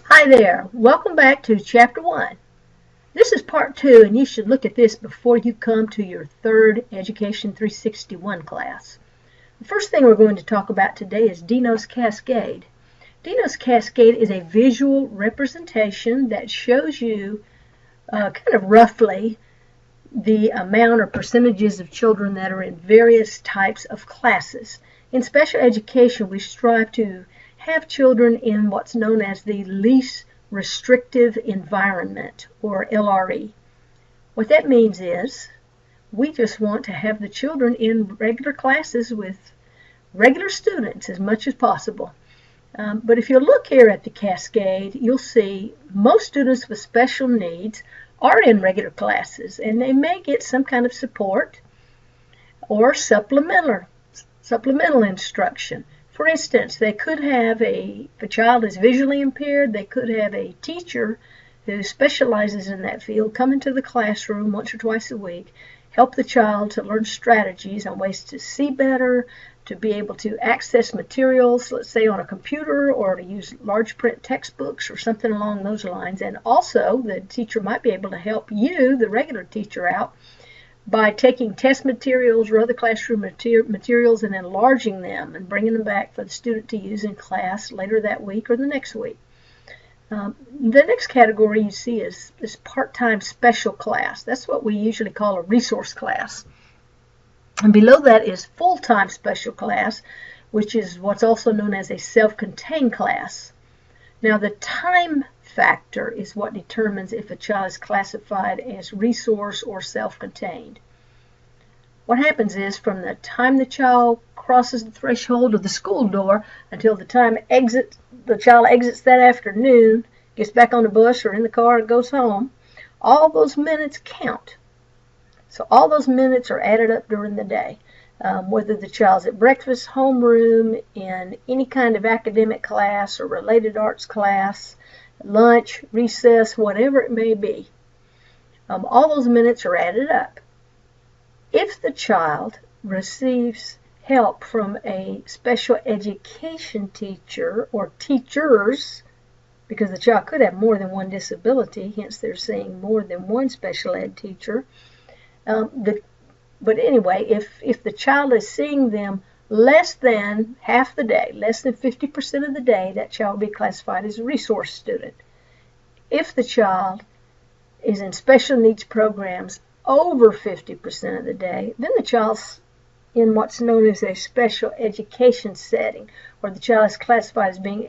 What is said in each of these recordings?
Hi there. Welcome back to Chapter 1. This is Part 2, and you should look at this before you come to your third Education 361 class. The first thing we're going to talk about today is Dinos Cascade. Dinos Cascade is a visual representation that shows you kind of roughly the amount or percentages of children that are in various types of classes. In special education, we strive to have children in what's known as the least restrictive environment, or LRE. What that means is we just want to have the children in regular classes with regular students as much as possible. But if you look here at the Cascade, you'll see most students with special needs are in regular classes, and they may get some kind of support or supplemental instruction. For instance, they could have if a child is visually impaired, they could have a teacher who specializes in that field come into the classroom once or twice a week, help the child to learn strategies on ways to see better, to be able to access materials, let's say on a computer, or to use large print textbooks or something along those lines. And also, the teacher might be able to help you, the regular teacher, out by taking test materials or other classroom materials and enlarging them and bringing them back for the student to use in class later that week or the next week. The next category you see is this part-time special class. That's what we usually call a resource class. And below that is full-time special class, which is what's also known as a self-contained class. Now, the time factor is what determines if a child is classified as resource or self-contained. What happens is from the time the child crosses the threshold of the school door until the time the child exits that afternoon, gets back on the bus or in the car and goes home, all those minutes count. So all those minutes are added up during the day. Whether the child's at breakfast, homeroom, in any kind of academic class or related arts class, lunch, recess, whatever it may be. All those minutes are added up. If the child receives help from a special education teacher or teachers, because the child could have more than one disability, hence they're saying more than one special ed teacher. But anyway, if the child is seeing them less than half the day, less than 50% of the day, that child will be classified as a resource student. If the child is in special needs programs over 50% of the day, then the child's in what's known as a special education setting, where the child is classified as being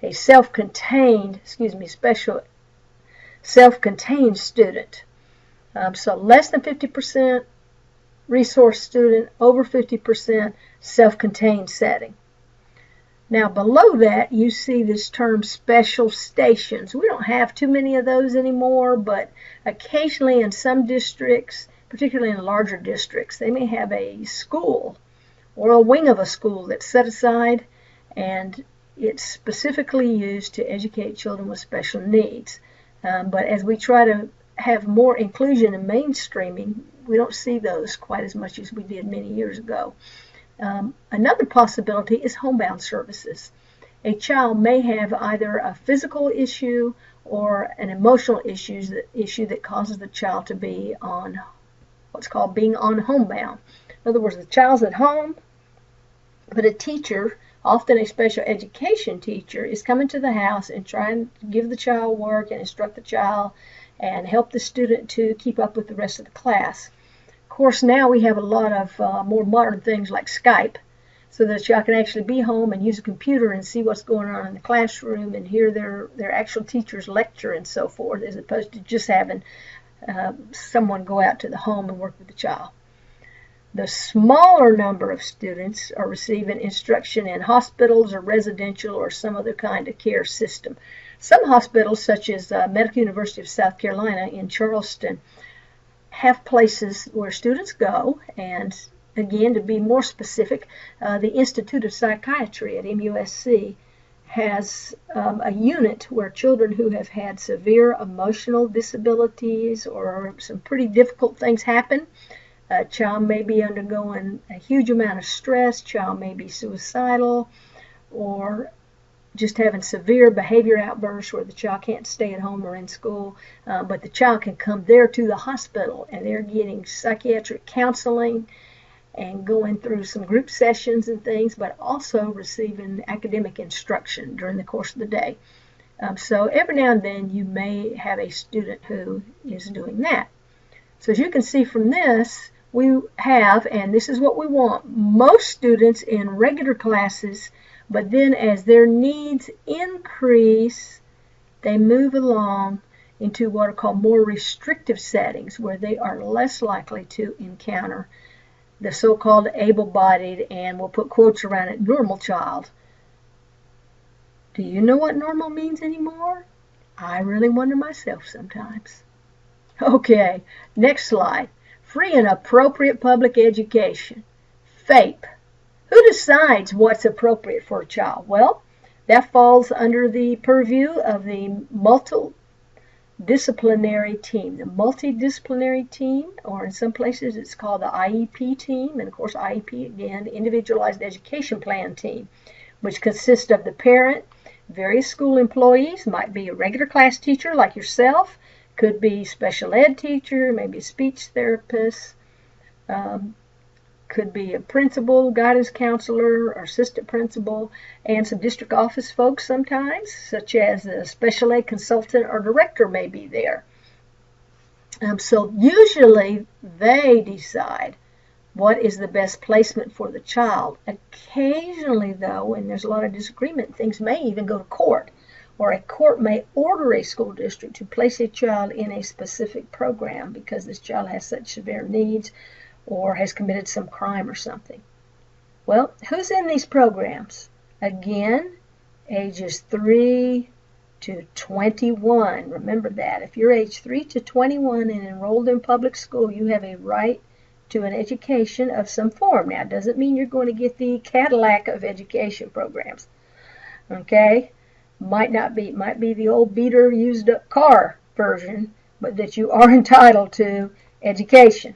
a self-contained student. So less than 50% resource student, over 50% self-contained setting. Now below that you see this term special stations. We don't have too many of those anymore, but occasionally in some districts, particularly in larger districts, they may have a school or a wing of a school that's set aside, and it's specifically used to educate children with special needs. But as we try to have more inclusion and mainstreaming, we don't see those quite as much as we did many years ago. Another possibility is homebound services. A child may have either a physical issue or an emotional issue that causes the child to be on what's called being on homebound. In other words, the child's at home, but a teacher, often a special education teacher, is coming to the house and trying to give the child work and instruct the child and help the student to keep up with the rest of the class. Of course, now we have a lot of more modern things like Skype, so that y'all can actually be home and use a computer and see what's going on in the classroom and hear their actual teachers lecture and so forth, as opposed to just having someone go out to the home and work with the child. The smaller number of students are receiving instruction in hospitals or residential or some other kind of care system. Some hospitals, such as Medical University of South Carolina in Charleston, have places where students go, and again, to be more specific, the Institute of Psychiatry at MUSC has a unit where children who have had severe emotional disabilities or some pretty difficult things happen. A child may be undergoing a huge amount of stress, child may be suicidal, or just having severe behavior outbursts where the child can't stay at home or in school, but the child can come there to the hospital and they're getting psychiatric counseling and going through some group sessions and things, but also receiving academic instruction during the course of the day. So every now and then you may have a student who is doing that. So as you can see from this, we have, and this is what we want, most students in regular classes, but then as their needs increase, they move along into what are called more restrictive settings, where they are less likely to encounter the so-called able-bodied, and we'll put quotes around it, normal child. Do you know what normal means anymore? I really wonder myself sometimes. Okay, next slide. Free and appropriate public education. FAPE. Who decides what's appropriate for a child? Well, that falls under the purview of the multidisciplinary team. The multidisciplinary team, or in some places it's called the IEP team, and of course IEP, again, the Individualized Education Plan team, which consists of the parent, various school employees, might be a regular class teacher like yourself, could be special ed teacher, maybe a speech therapist, could be a principal, guidance counselor, or assistant principal, and some district office folks sometimes, such as a special ed consultant or director may be there. So usually they decide what is the best placement for the child. Occasionally, though, and there's a lot of disagreement, things may even go to court, or a court may order a school district to place a child in a specific program because this child has such severe needs or has committed some crime or something. Well, who's in these programs? Again, ages 3 to 21. Remember that. If you're age 3 to 21 and enrolled in public school, you have a right to an education of some form. Now, it doesn't mean you're going to get the Cadillac of education programs. Okay? Might be the old beater used up car version, but that you are entitled to education.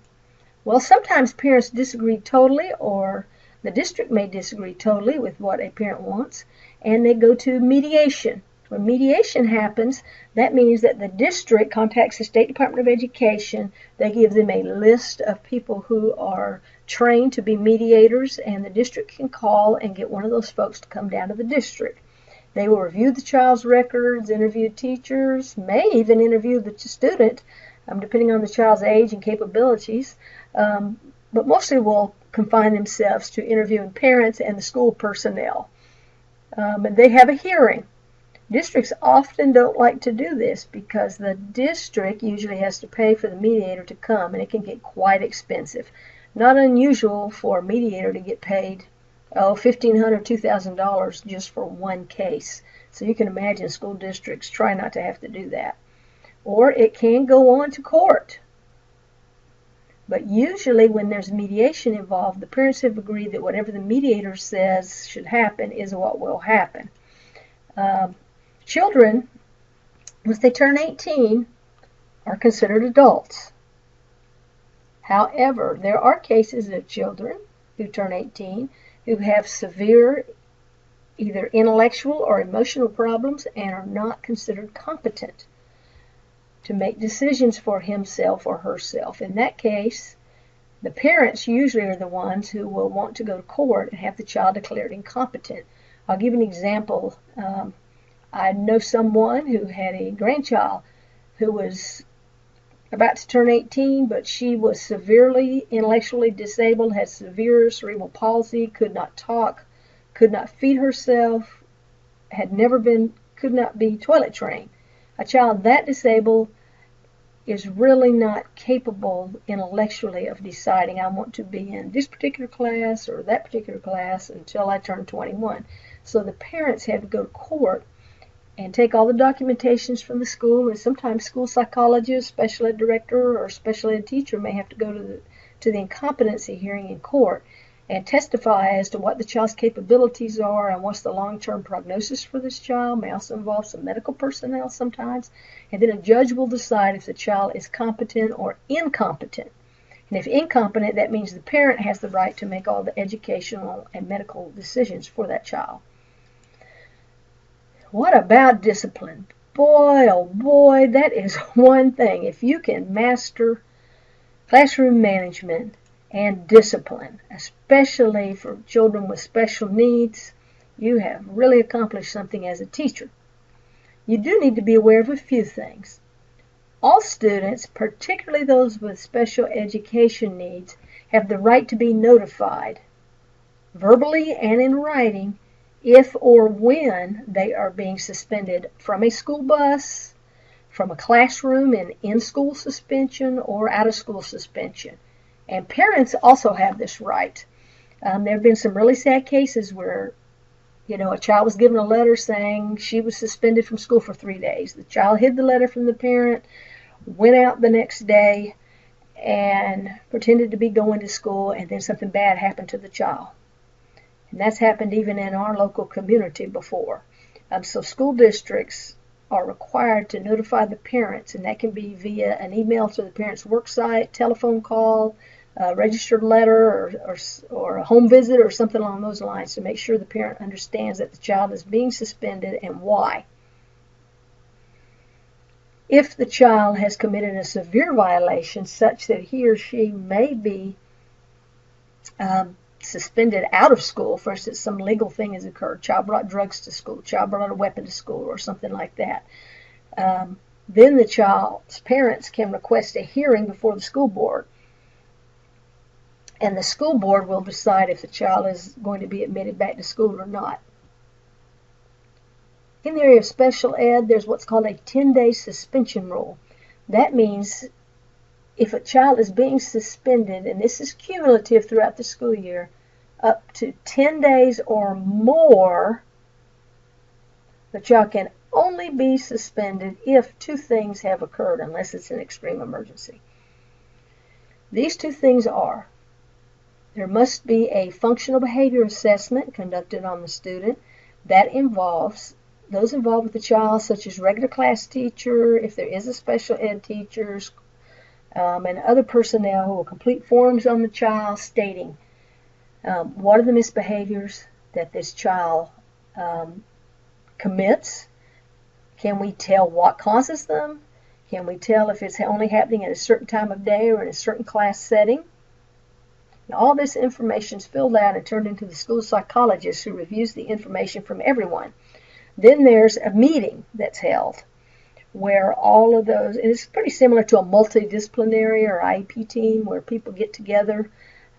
Well, sometimes parents disagree totally, or the district may disagree totally with what a parent wants, and they go to mediation. When mediation happens, that means that the district contacts the State Department of Education. They give them a list of people who are trained to be mediators, and the district can call and get one of those folks to come down to the district. They will review the child's records, interview teachers, may even interview the student, depending on the child's age and capabilities, but mostly will confine themselves to interviewing parents and the school personnel. And they have a hearing. Districts often don't like to do this because the district usually has to pay for the mediator to come, and it can get quite expensive. Not unusual for a mediator to get paid $1,500, $2,000 just for one case. So you can imagine school districts try not to have to do that. Or it can go on to court. But usually when there's mediation involved, the parents have agreed that whatever the mediator says should happen is what will happen. Children, once they turn 18, are considered adults. However, there are cases of children who turn 18 who have severe either intellectual or emotional problems and are not considered competent to make decisions for himself or herself. In that case, the parents usually are the ones who will want to go to court and have the child declared incompetent. I'll give an example. I know someone who had a grandchild who was about to turn 18, but she was severely intellectually disabled, had severe cerebral palsy, could not talk, could not feed herself, could not be toilet trained. A child that disabled is really not capable intellectually of deciding, I want to be in this particular class or that particular class until I turn 21. So the parents had to go to court and take all the documentations from the school, and sometimes school psychologist, special ed director, or special ed teacher may have to go to the incompetency hearing in court and testify as to what the child's capabilities are and what's the long-term prognosis for this child. May also involve some medical personnel sometimes. And then a judge will decide if the child is competent or incompetent. And if incompetent, that means the parent has the right to make all the educational and medical decisions for that child. What about discipline? Boy, oh boy, that is one thing. If you can master classroom management and discipline, especially for children with special needs, you have really accomplished something as a teacher. You do need to be aware of a few things. All students, particularly those with special education needs, have the right to be notified, verbally and in writing, if or when they are being suspended from a school bus, from a classroom in-school suspension, or out-of-school suspension. And parents also have this right. There have been some really sad cases where, a child was given a letter saying she was suspended from school for 3 days. The child hid the letter from the parent, went out the next day, and pretended to be going to school, and then something bad happened to the child. And that's happened even in our local community before. So school districts are required to notify the parents, and that can be via an email to the parent's work site, telephone call, a registered letter, or a home visit, or something along those lines, to make sure the parent understands that the child is being suspended and why. If the child has committed a severe violation such that he or she may be suspended out of school, for instance, some legal thing has occurred, child brought drugs to school, child brought a weapon to school, or something like that, then the child's parents can request a hearing before the school board, and the school board will decide if the child is going to be admitted back to school or not. In the area of special ed, there's what's called a 10-day suspension rule. That means if a child is being suspended, and this is cumulative throughout the school year, up to 10 days or more, the child can only be suspended if two things have occurred, unless it's an extreme emergency. These two things are: there must be a functional behavior assessment conducted on the student that involves those involved with the child, such as regular class teacher, if there is a special ed teachers, and other personnel who will complete forms on the child stating what are the misbehaviors that this child commits. Can we tell what causes them? Can we tell if it's only happening at a certain time of day or in a certain class setting? And all this information is filled out and turned into the school psychologist, who reviews the information from everyone. Then there's a meeting that's held where all of those, and it's pretty similar to a multidisciplinary or IEP team, where people get together,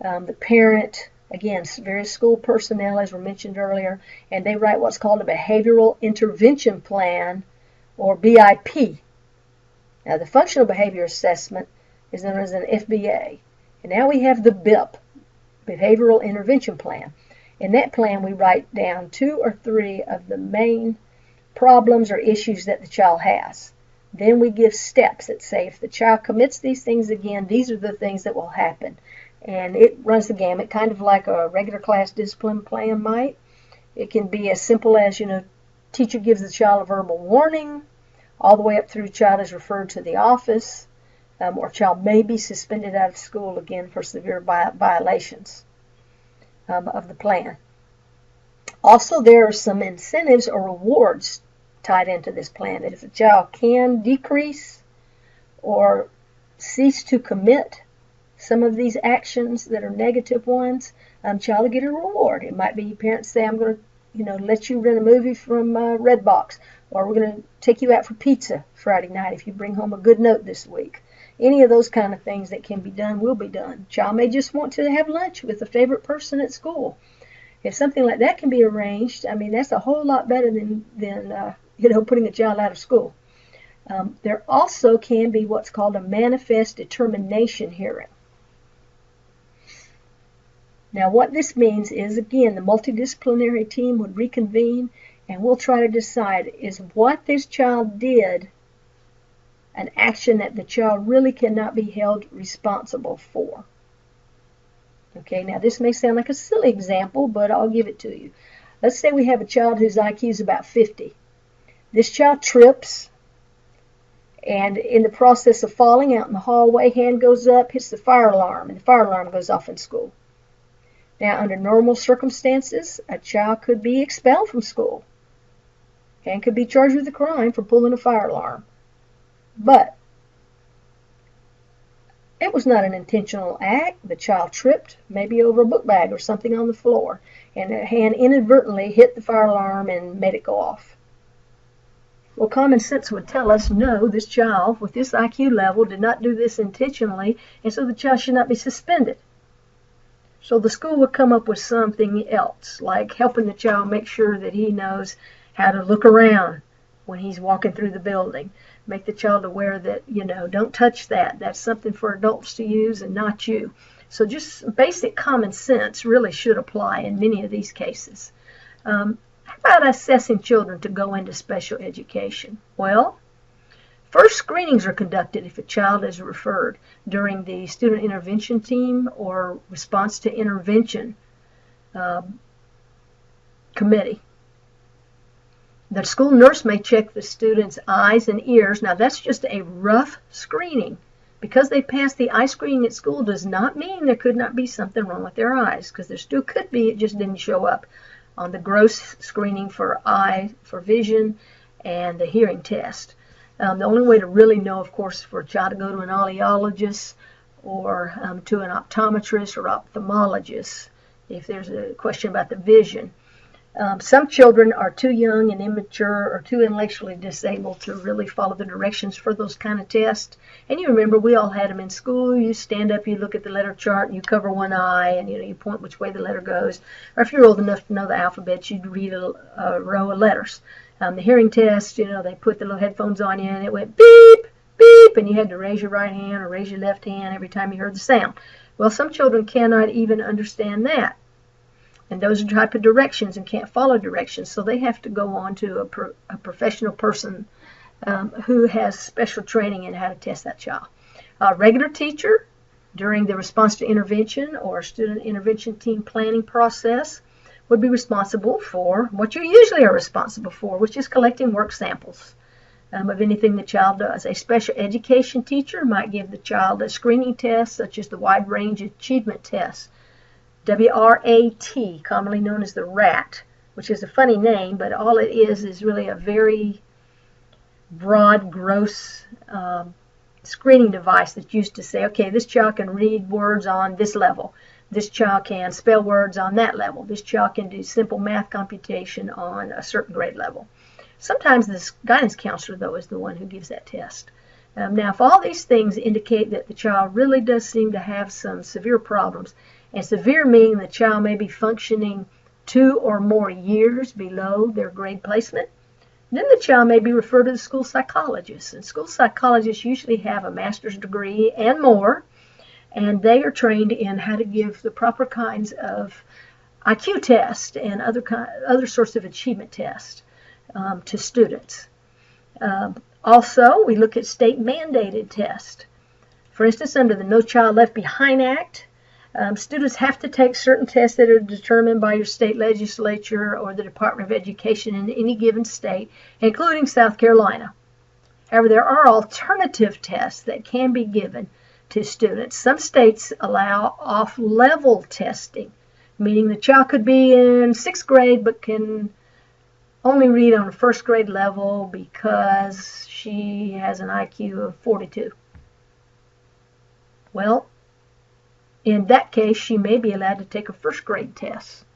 the parent, again, various school personnel, as were mentioned earlier, and they write what's called a behavioral intervention plan, or BIP. Now, the functional behavior assessment is known as an FBA. And now we have the BIP, behavioral intervention plan. In that plan, we write down 2 or 3 of the main problems or issues that the child has. Then we give steps that say, if the child commits these things again, these are the things that will happen. And it runs the gamut, kind of like a regular class discipline plan might. It can be as simple as, teacher gives the child a verbal warning, all the way up through child is referred to the office, or child may be suspended out of school again for severe violations of the plan. Also, there are some incentives or rewards tied into this plan. That if a child can decrease or cease to commit some of these actions that are negative ones, child will get a reward. It might be parents say, I'm going to let you rent a movie from Redbox, or we're going to take you out for pizza Friday night if you bring home a good note this week. Any of those kind of things that can be done will be done. Child may just want to have lunch with a favorite person at school. If something like that can be arranged, that's a whole lot better than putting a child out of school. There also can be what's called a manifest determination hearing. Now, what this means is, again, the multidisciplinary team would reconvene, and we'll try to decide, is what this child did an action that the child really cannot be held responsible for. Okay, now this may sound like a silly example, but I'll give it to you. Let's say we have a child whose IQ is about 50. This child trips, and in the process of falling out in the hallway, hand goes up, hits the fire alarm, and the fire alarm goes off in school. Now, under normal circumstances, a child could be expelled from school. and could be charged with a crime for pulling a fire alarm. But it was not an intentional act. The child tripped, maybe over a book bag or something on the floor, and a hand inadvertently hit the fire alarm and made it go off. Well, common sense would tell us, no, this child with this IQ level did not do this intentionally, and so the child should not be suspended. So the school would come up with something else, like helping the child make sure that he knows how to look around when he's walking through the building. Make the child aware that, don't touch that. That's something for adults to use and not you. So just basic common sense really should apply in many of these cases. How about assessing children to go into special education? Well, first screenings are conducted if a child is referred during the student intervention team or response to intervention committee. The school nurse may check the student's eyes and ears. Now, that's just a rough screening. Because they passed the eye screening at school does not mean there could not be something wrong with their eyes, because there still could be. It just didn't show up on the gross screening for vision and the hearing test. The only way to really know, of course, for a child to go to an audiologist or to an optometrist or ophthalmologist if there's a question about the vision. Some children are too young and immature or too intellectually disabled to really follow the directions for those kind of tests. And you remember, we all had them in school. You stand up, you look at the letter chart, and you cover one eye, and you point which way the letter goes. Or if you're old enough to know the alphabet, you'd read a row of letters. The hearing test, they put the little headphones on you, and it went beep, beep, and you had to raise your right hand or raise your left hand every time you heard the sound. Well, some children cannot even understand that. And those are type of directions and can't follow directions, so they have to go on to a professional person who has special training in how to test that child. A regular teacher during the response to intervention or student intervention team planning process would be responsible for what you usually are responsible for, which is collecting work samples of anything the child does. A special education teacher might give the child a screening test, such as the Wide Range Achievement Test, WRAT, commonly known as the RAT, which is a funny name, but all it is really a very broad, gross screening device that's used to say, okay, this child can read words on this level. This child can spell words on that level. This child can do simple math computation on a certain grade level. Sometimes this guidance counselor, though, is the one who gives that test. Now, if all these things indicate that the child really does seem to have some severe problems, and severe meaning the child may be functioning 2 or more years below their grade placement, then the child may be referred to the school psychologist. And school psychologists usually have a master's degree and more, and they are trained in how to give the proper kinds of IQ tests and other sorts of achievement tests to students. Also, we look at state-mandated tests. For instance, under the No Child Left Behind Act, students have to take certain tests that are determined by your state legislature or the Department of Education in any given state, including South Carolina. However, there are alternative tests that can be given to students. Some states allow off-level testing, meaning the child could be in 6th grade but can only read on a 1st grade level because she has an IQ of 42. Well, in that case, she may be allowed to take a 1st grade test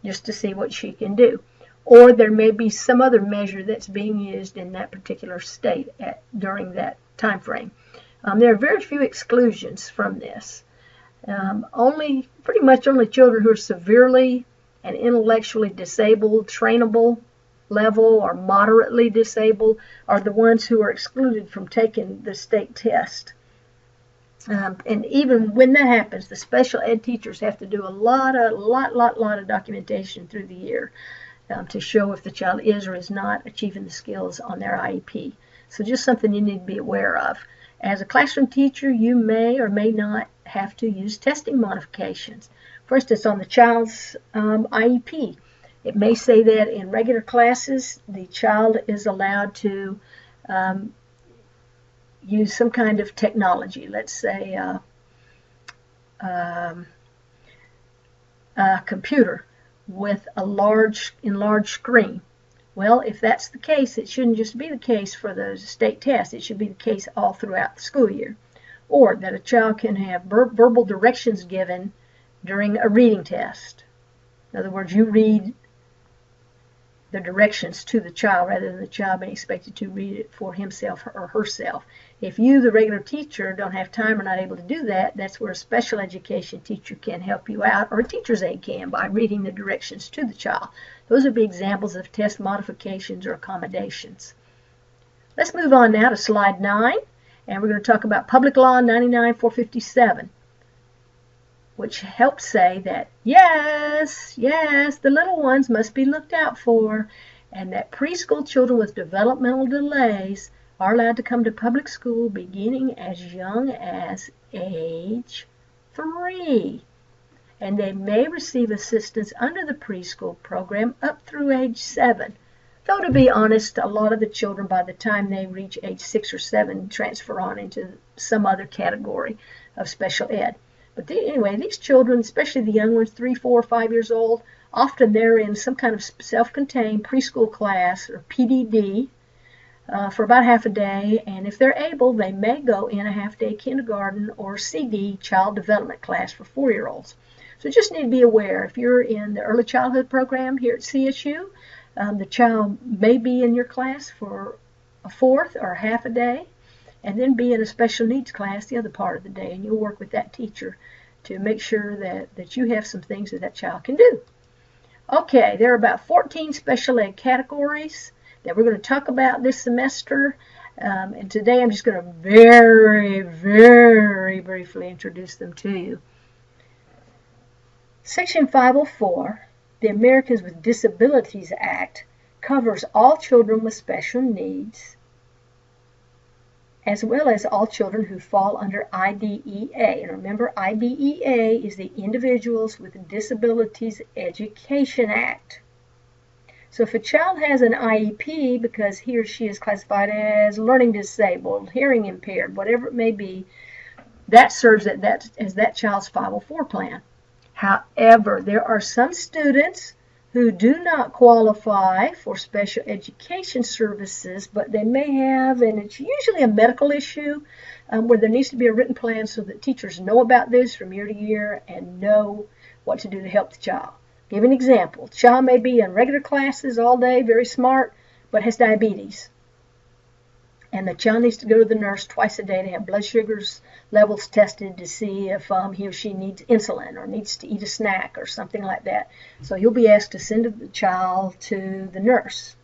just to see what she can do. Or there may be some other measure that's being used in that particular state during that time frame. There are very few exclusions from this. Pretty much only children who are severely and intellectually disabled, trainable level, or moderately disabled are the ones who are excluded from taking the state test. And even when that happens, the special ed teachers have to do a lot of documentation through the year to show if the child is or is not achieving the skills on their IEP. So just something you need to be aware of. As a classroom teacher, you may or may not have to use testing modifications. For instance, on the child's IEP, it may say that in regular classes, the child is allowed to use some kind of technology, let's say a computer with a enlarged screen. Well, if that's the case, it shouldn't just be the case for those state tests. It should be the case all throughout the school year. Or that a child can have verbal directions given during a reading test. In other words, you read the directions to the child rather than the child being expected to read it for himself or herself. If you, the regular teacher, don't have time or not able to do that, that's where a special education teacher can help you out, or a teacher's aide can, by reading the directions to the child. Those would be examples of test modifications or accommodations. Let's move on now to slide 9, and we're going to talk about Public Law 99-457. Which helps say that, yes, the little ones must be looked out for, and that preschool children with developmental delays are allowed to come to public school beginning as young as age 3. And they may receive assistance under the preschool program up through age 7. Though, to be honest, a lot of the children, by the time they reach age 6 or 7, transfer on into some other category of special ed. But anyway, these children, especially the young ones, 3, 4, 5 years old, often they're in some kind of self-contained preschool class, or PDD, for about half a day. And if they're able, they may go in a half-day kindergarten or CD, child development class for 4-year-olds. So just need to be aware, if you're in the early childhood program here at CSU, the child may be in your class for a fourth or half a day, and then be in a special needs class the other part of the day, and you'll work with that teacher to make sure that you have some things that child can do. Okay, there are about 14 special ed categories that we're going to talk about this semester, and today I'm just going to very, very briefly introduce them to you. Section 504, the Americans with Disabilities Act, covers all children with special needs, as well as all children who fall under IDEA. And remember, IDEA is the Individuals with Disabilities Education Act. So if a child has an IEP because he or she is classified as learning disabled, hearing impaired, whatever it may be, that serves as that child's 504 plan. However, there are some students who do not qualify for special education services, but they may have, and it's usually a medical issue, where there needs to be a written plan so that teachers know about this from year to year and know what to do to help the child. Give an example. The child may be in regular classes all day, very smart, but has diabetes. And the child needs to go to the nurse twice a day to have blood sugars levels tested to see if he or she needs insulin or needs to eat a snack or something like that. So you'll be asked to send the child to the nurse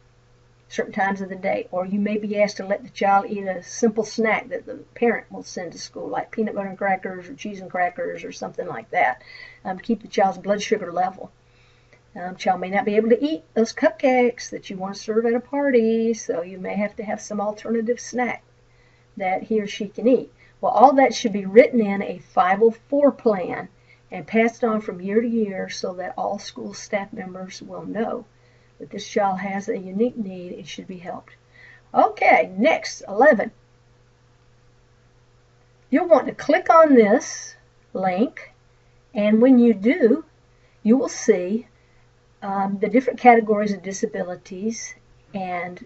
certain times of the day. Or you may be asked to let the child eat a simple snack that the parent will send to school, like peanut butter and crackers or cheese and crackers or something like that, to keep the child's blood sugar level. Child may not be able to eat those cupcakes that you want to serve at a party, so you may have to have some alternative snack that he or she can eat. Well, all that should be written in a 504 plan and passed on from year to year so that all school staff members will know that this child has a unique need and should be helped. Okay, next, 11. You'll want to click on this link, and when you do, you will see the different categories of disabilities, and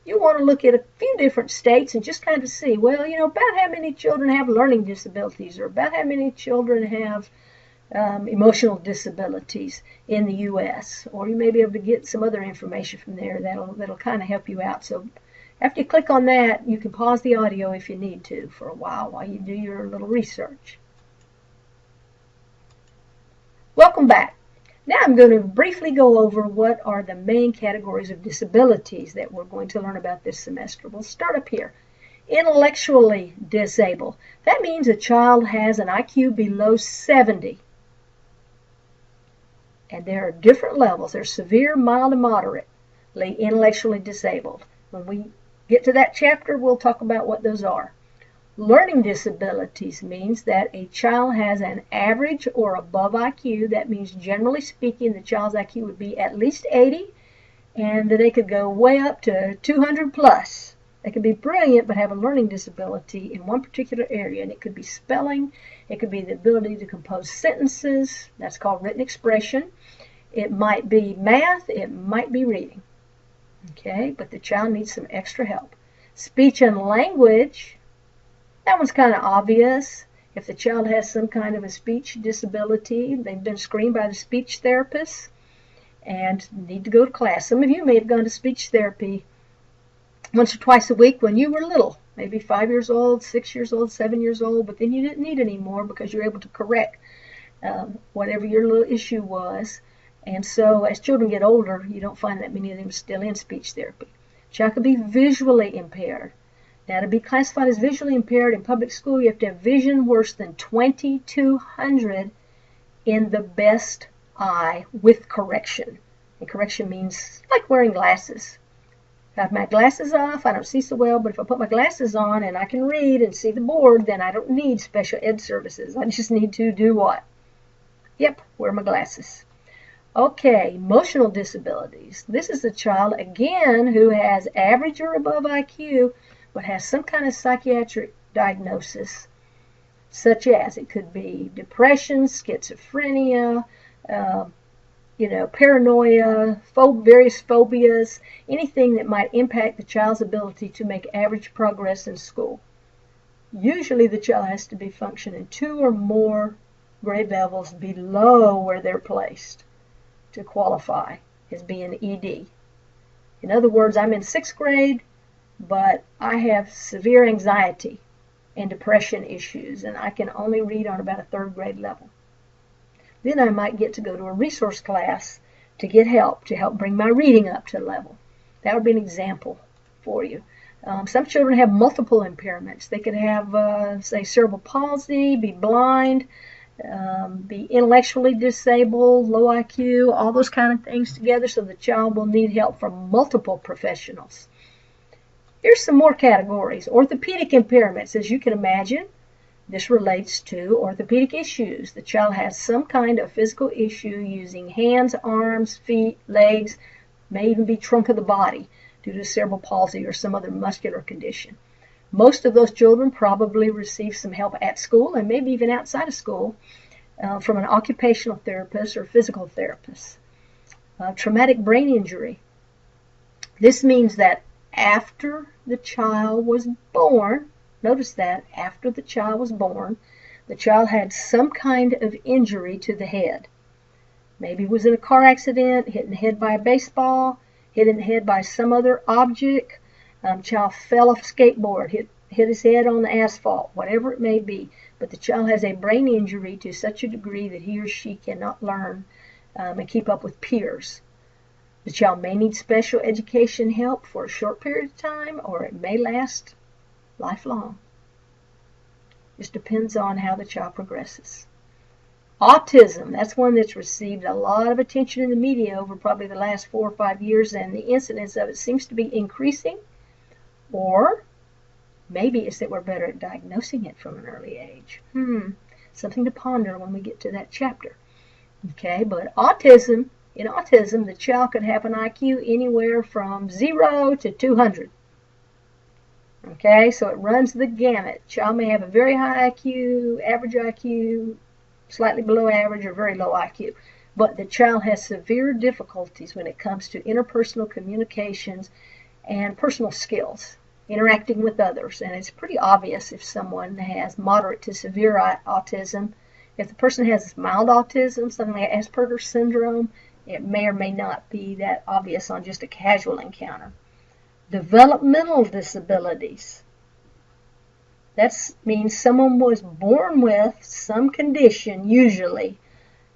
you want to look at a few different states and just kind of see, well, about how many children have learning disabilities, or about how many children have emotional disabilities in the U.S., or you may be able to get some other information from there that'll kind of help you out. So after you click on that, you can pause the audio if you need to for a while you do your little research. Welcome back. Now I'm going to briefly go over what are the main categories of disabilities that we're going to learn about this semester. We'll start up here. Intellectually disabled. That means a child has an IQ below 70. And there are different levels. There's severe, mild, and moderately intellectually disabled. When we get to that chapter, we'll talk about what those are. Learning disabilities means that a child has an average or above IQ. That means, generally speaking, the child's IQ would be at least 80, and that they could go way up to 200 plus. They could be brilliant but have a learning disability in one particular area, and it could be spelling, it could be the ability to compose sentences, that's called written expression. It might be math, it might be reading. Okay, but the child needs some extra help. Speech and language, that one's kind of obvious. If the child has some kind of a speech disability, they've been screened by the speech therapist and need to go to class. Some of you may have gone to speech therapy once or twice a week when you were little, maybe 5 years old, 6 years old, 7 years old, but then you didn't need any more because you were able to correct whatever your little issue was. And so as children get older, you don't find that many of them still in speech therapy. Child could be visually impaired. Now, to be classified as visually impaired in public school, you have to have vision worse than 2200 in the best eye with correction. And correction means like wearing glasses. If I have my glasses off, I don't see so well, but if I put my glasses on and I can read and see the board, then I don't need special ed services. I just need to do what? Yep, wear my glasses. Okay, emotional disabilities. This is a child, again, who has average or above IQ, but has some kind of psychiatric diagnosis, such as it could be depression, schizophrenia, paranoia, various phobias, anything that might impact the child's ability to make average progress in school. Usually the child has to be functioning 2 or more grade levels below where they're placed to qualify as being ED. In other words, I'm in 6th grade, but I have severe anxiety and depression issues, and I can only read on about a 3rd grade level. Then I might get to go to a resource class to get help, to help bring my reading up to level. That would be an example for you. Some children have multiple impairments. They could have, say, cerebral palsy, be blind, be intellectually disabled, low IQ, all those kind of things together, so the child will need help from multiple professionals. Here's some more categories. Orthopedic impairments, as you can imagine. This relates to orthopedic issues. The child has some kind of physical issue using hands, arms, feet, legs, may even be trunk of the body due to cerebral palsy or some other muscular condition. Most of those children probably receive some help at school and maybe even outside of school from an occupational therapist or physical therapist. Traumatic brain injury. This means that after the child was born, notice that, after the child was born, the child had some kind of injury to the head. Maybe was in a car accident, hit in the head by a baseball, hit in the head by some other object, child fell off a skateboard, hit his head on the asphalt, whatever it may be. But the child has a brain injury to such a degree that he or she cannot learn and keep up with peers. The child may need special education help for a short period of time, or it may last lifelong. Just depends on how the child progresses. Autism, that's one that's received a lot of attention in the media over probably the last 4 or 5 years, and the incidence of it seems to be increasing. Or maybe it's that we're better at diagnosing it from an early age. Something to ponder when we get to that chapter. Okay, but in autism, the child could have an IQ anywhere from 0 to 200. Okay, so it runs the gamut. Child may have a very high IQ, average IQ, slightly below average, or very low IQ. But the child has severe difficulties when it comes to interpersonal communications and personal skills, interacting with others. And it's pretty obvious if someone has moderate to severe autism. If the person has mild autism, something like Asperger's syndrome, it may or may not be that obvious on just a casual encounter. Developmental disabilities. That means someone was born with some condition, usually,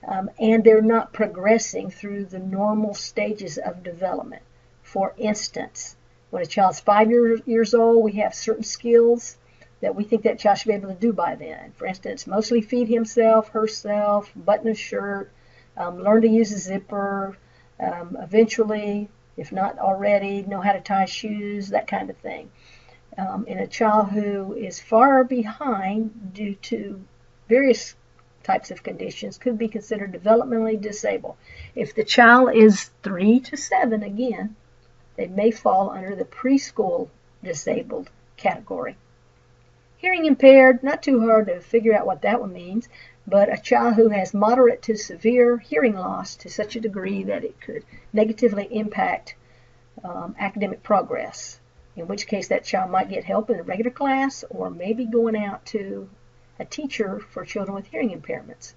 and they're not progressing through the normal stages of development. For instance, when a child's 5 years old, we have certain skills that we think that child should be able to do by then. For instance, mostly feed himself, herself, button a shirt, learn to use a zipper, eventually, if not already, know how to tie shoes, that kind of thing. In a child who is far behind due to various types of conditions, could be considered developmentally disabled. If the child is 3 to 7, again, they may fall under the preschool disabled category. Hearing impaired, not too hard to figure out what that one means, but a child who has moderate to severe hearing loss to such a degree that it could negatively impact academic progress, in which case that child might get help in a regular class or maybe going out to a teacher for children with hearing impairments.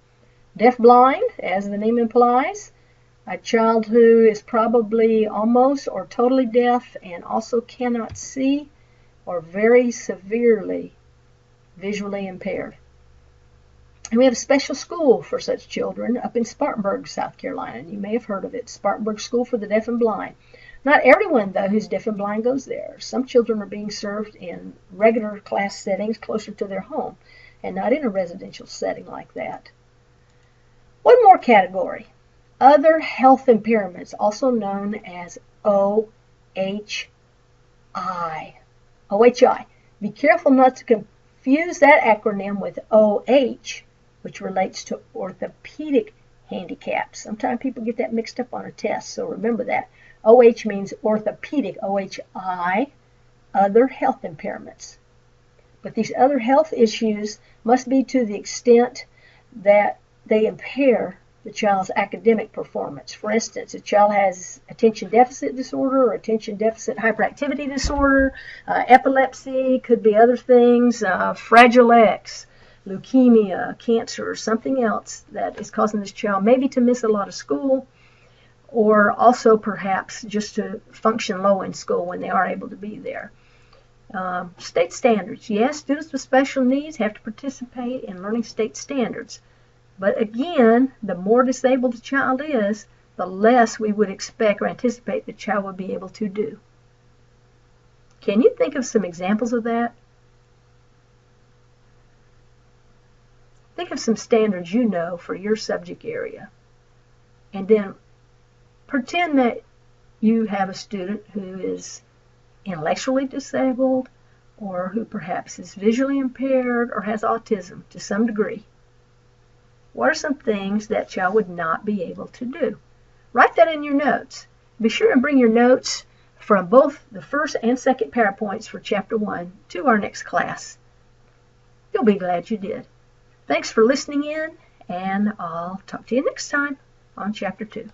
Deaf-blind, as the name implies, a child who is probably almost or totally deaf and also cannot see or very severely visually impaired. And we have a special school for such children up in Spartanburg, South Carolina. And you may have heard of it, Spartanburg School for the Deaf and Blind. Not everyone, though, who's deaf and blind goes there. Some children are being served in regular class settings closer to their home and not in a residential setting like that. One more category, other health impairments, also known as OHI. OHI. Be careful not to confuse that acronym with OH, which relates to orthopedic handicaps. Sometimes people get that mixed up on a test, so remember that. OH means orthopedic, OHI, other health impairments. But these other health issues must be to the extent that they impair the child's academic performance. For instance, a child has attention deficit disorder or attention deficit hyperactivity disorder, epilepsy, could be other things, Fragile X, leukemia, cancer, or something else that is causing this child maybe to miss a lot of school, or also perhaps just to function low in school when they aren't able to be there. State standards. Yes, students with special needs have to participate in learning state standards. But again, the more disabled the child is, the less we would expect or anticipate the child would be able to do. Can you think of some examples of that? Think of some standards you know for your subject area. And then pretend that you have a student who is intellectually disabled or who perhaps is visually impaired or has autism to some degree. What are some things that child would not be able to do? Write that in your notes. Be sure and bring your notes from both the first and second PowerPoints for Chapter 1 to our next class. You'll be glad you did. Thanks for listening in, and I'll talk to you next time on Chapter 2.